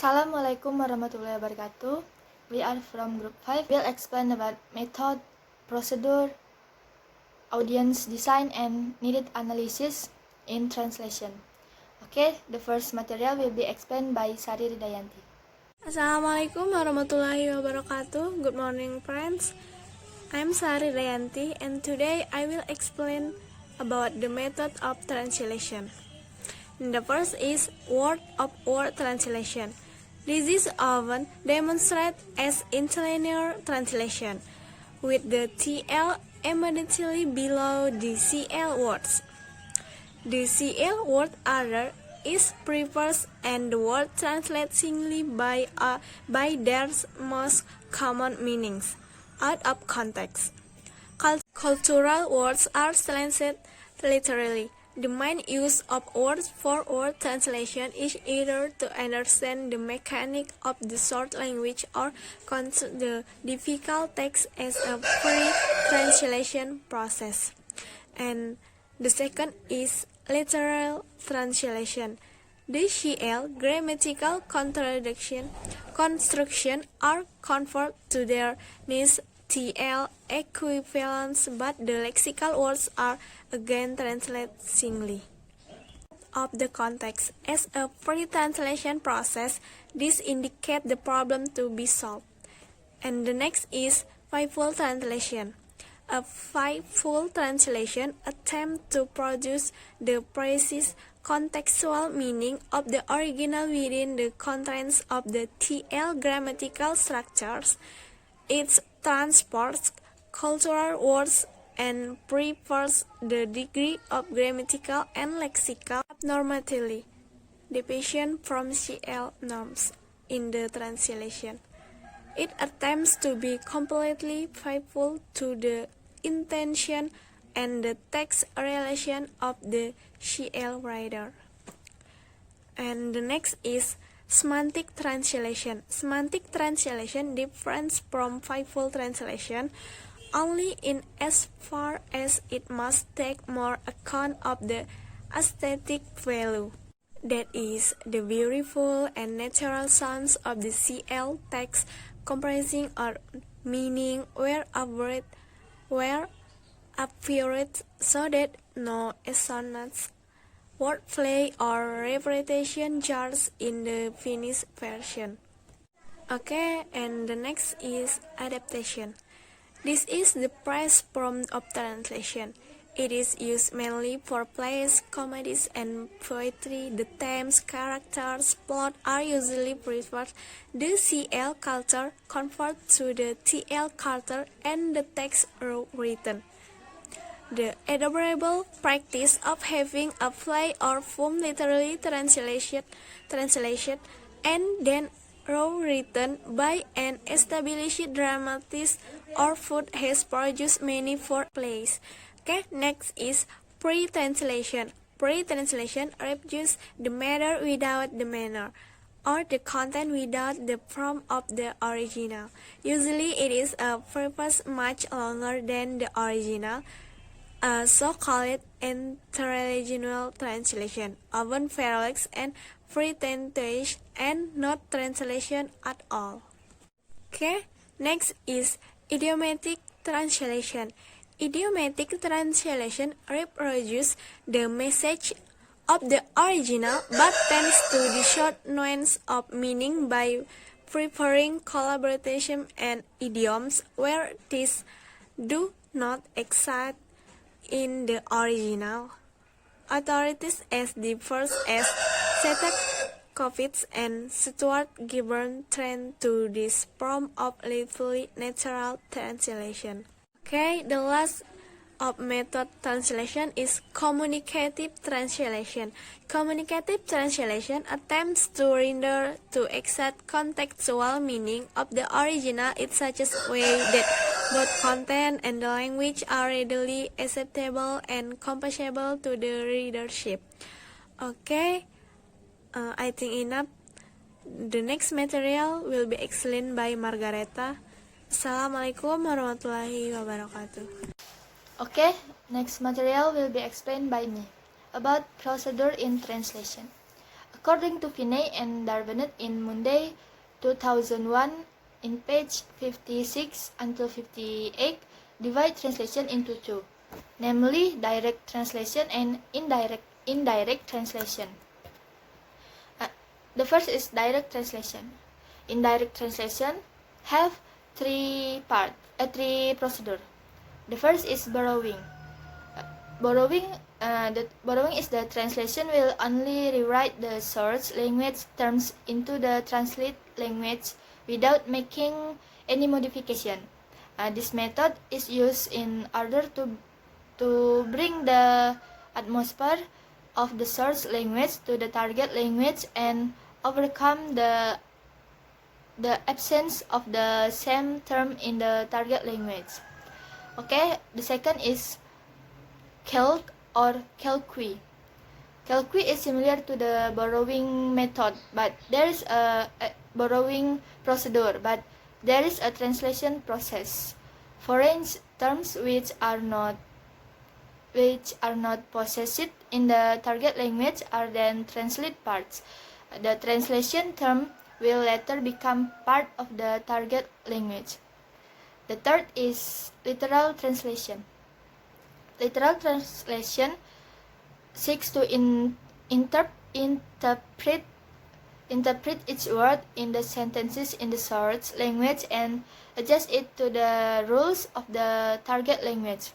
Assalamualaikum warahmatullahi wabarakatuh. We are from group 5. We'll explain about method, procedure, audience design, and needed analysis in translation. Okay, the first material will be explained by Sari Ridayanti. Assalamualaikum warahmatullahi wabarakatuh. Good morning, friends. I'm Sari Ridayanti, and today I will explain about the method of translation. The first is word-of-word translation. This is often demonstrated as interlinear translation, with the TL immediately below the CL words. The CL word other is prefixed and the word translated singly by their most common meanings out of context. Cultural words are translated literally. The main use of word-for-word translation is either to understand the mechanic of the short language or consider the difficult text as a pre-translation process. And the second is literal translation. The CL grammatical construction are converted to their needs TL equivalents, but the lexical words are again translated singly. Of the context as a pre-translation process, this indicates the problem to be solved. And the next is faithful translation. A faithful translation attempts to produce the precise contextual meaning of the original within the constraints of the TL grammatical structures. It transports cultural words and prefers the degree of grammatical and lexical abnormality deviation from CL norms in the translation. It attempts to be completely faithful to the intention and the text relation of the CL writer. And the next is semantic translation. Semantic translation differs from faithful translation only in as far as it must take more account of the aesthetic value. That is, the beautiful and natural sounds of the CL text comprising or meaning were apparent so that no assonance, wordplay, or repetition jars in the finished version. Okay, and the next is adaptation. This is the price form of translation. It is used mainly for plays, comedies, and poetry. The themes, characters, plot are usually preferred. The CL culture convert to the TL culture and the text written. The adorable practice of having a play or film literally translated and then written by an established dramatist or food has produced many for plays. Okay, next is pre-translation. Pre-translation reproduces the matter without the manner, or the content without the form of the original. Usually it is a purpose much longer than the original, so-called interregional translation, often parallax and pretentious and not translation at all. Okay, next is idiomatic translation. Idiomatic translation reproduces the message of the original but tends to the short nuance of meaning by preferring collaboration and idioms where these do not exist in the original. Authorities as diverse as Setakowitz and Stuart Gibbon trend to this form of literally natural translation. Okay, the last of method translation is communicative translation. Communicative translation attempts to render to exact contextual meaning of the original in such a way that both content and the language are readily acceptable and comprehensible to the readership. Okay, I think enough. The next material will be explained by Margareta. Assalamualaikum warahmatullahi wabarakatuh. Okay, next material will be explained by me about procedure in translation. According to Finney and Darvenet in Monday 2001, in page 56 until 58, divide translation into two, namely direct translation and indirect translation. The first is direct translation. Indirect translation have three procedure. The first is borrowing. Borrowing is the translation will only rewrite the source language terms into the translate language without making any modification. This method is used in order to bring the atmosphere of the source language to the target language and overcome the absence of the same term in the target language. Okay, the second is calque or calque. Calque is similar to the borrowing method, but there is a borrowing procedure, but there is a translation process. Foreign terms which are not possessed in the target language are then translate parts. The translation term will later become part of the target language. The third is literal translation. Literal translation seeks to interpret each word in the sentences in the source language and adjust it to the rules of the target language.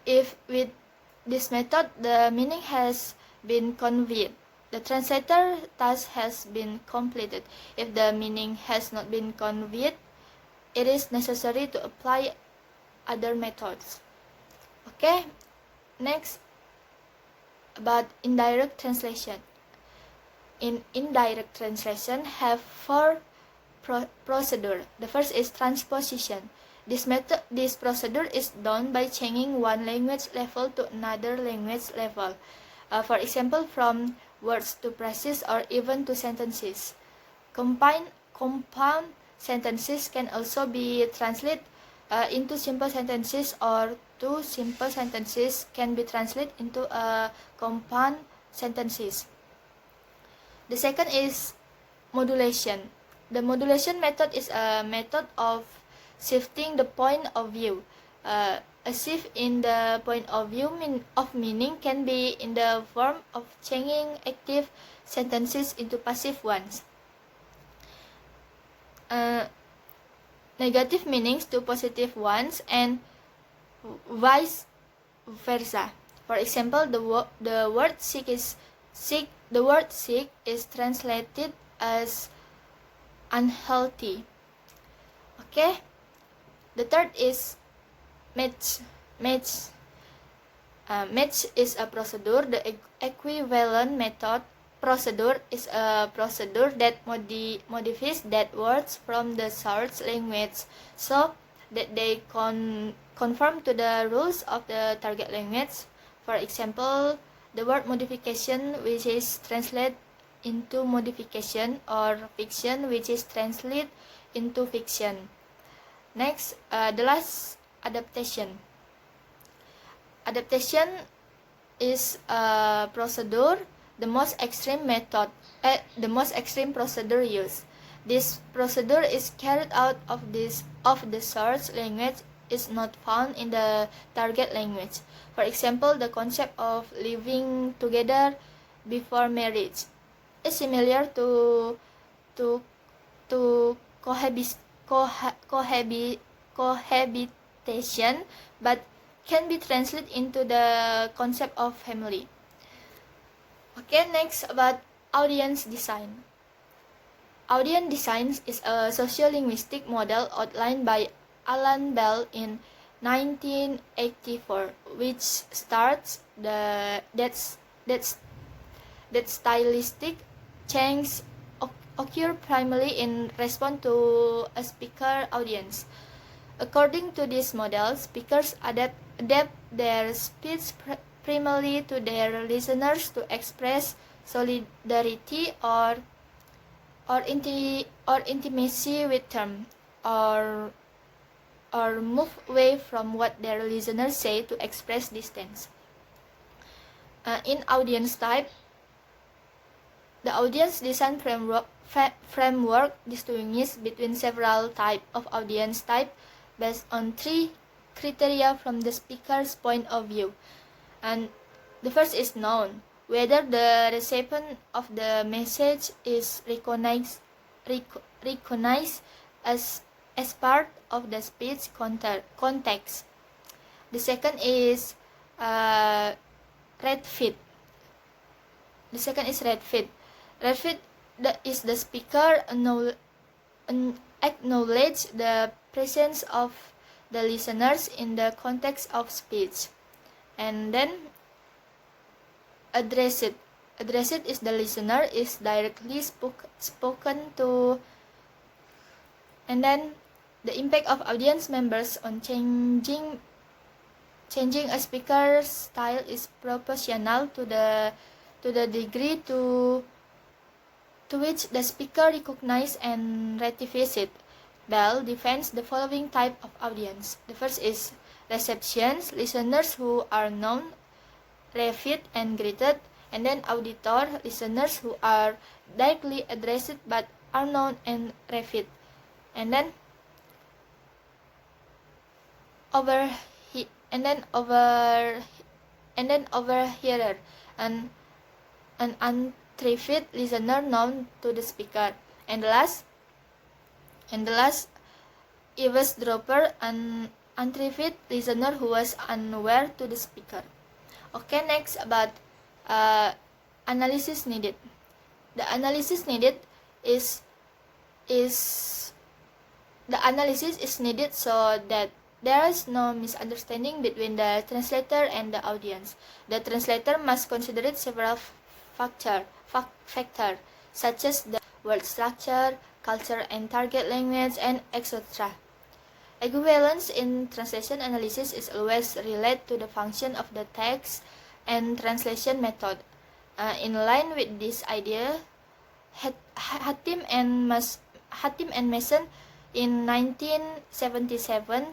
If with this method the meaning has been conveyed, the translator task has been completed. If the meaning has not been conveyed, it is necessary to apply other methods. Okay, next about indirect translation. In indirect translation have four procedure. The first is transposition. This procedure is done by changing one language level to another language level. For example, from words to phrases or even to sentences. Compound sentences can also be translated into simple sentences, or two simple sentences can be translated into compound sentences. The second is modulation. The modulation method is a method of shifting the point of view. A shift in the point of view of meaning can be in the form of changing active sentences into passive ones. Negative meanings to positive ones and vice versa. For example, the word sick is translated as unhealthy. Okay. The third is match. Match is a procedure. The equivalent method procedure is a procedure that modifies that words from the source language so that they conform to the rules of the target language. For example, the word modification, which is translated into modification, or fiction, which is translated into fiction. Next, the last, adaptation. Adaptation is a procedure, the most extreme procedure used. This procedure is carried out of the source language is not found in the target language. For example, the concept of living together before marriage is similar to cohabitation, but can be translated into the concept of family. Okay, next about audience design. Audience design is a sociolinguistic model outlined by Alan Bell in 1984, which starts that stylistic change occur primarily in response to a speaker audience. According to this model, speakers adapt their speech primarily to their listeners to express solidarity or intimacy with them, or move away from what their listeners say to express distance. In audience type, The audience design framework distinguishes between several types of audience type based on 3 criteria from the speaker's point of view. And the first is known, whether the recipient of the message is recognized as part of the speech context. The second is red fit. The second is red fit. Red fit is the speaker acknowledge the presence of the listeners in the context of speech. And then address it. Address it is the listener is directly spoken to. And then the impact of audience members on changing a speaker's style is proportional to the degree to which the speaker recognizes and ratifies it. Bell defines the following type of audience. The first is receptions, listeners who are known, reviewed, and greeted. And then auditor, listeners who are directly addressed but are known and reviewed. And then overhearer, an unreviewed listener known to the speaker. And the last eavesdropper, an unreviewed listener who was unaware to the speaker. Okay, next about analysis needed. The analysis needed is needed so that there is no misunderstanding between the translator and the audience. The translator must consider several factors such as the word structure, culture and target language, and etc. Equivalence in translation analysis is always related to the function of the text and translation method. In line with this idea, Hatim and Mason in 1977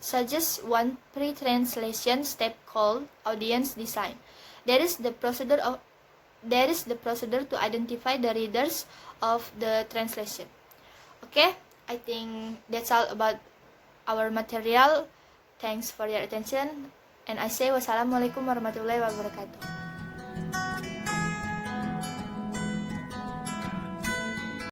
suggests one pre-translation step called audience design. There is the procedure to identify the readers of the translation. Okay, I think that's all about our material. Thanks for your attention, and I say wassalamualaikum warahmatullahi wabarakatuh.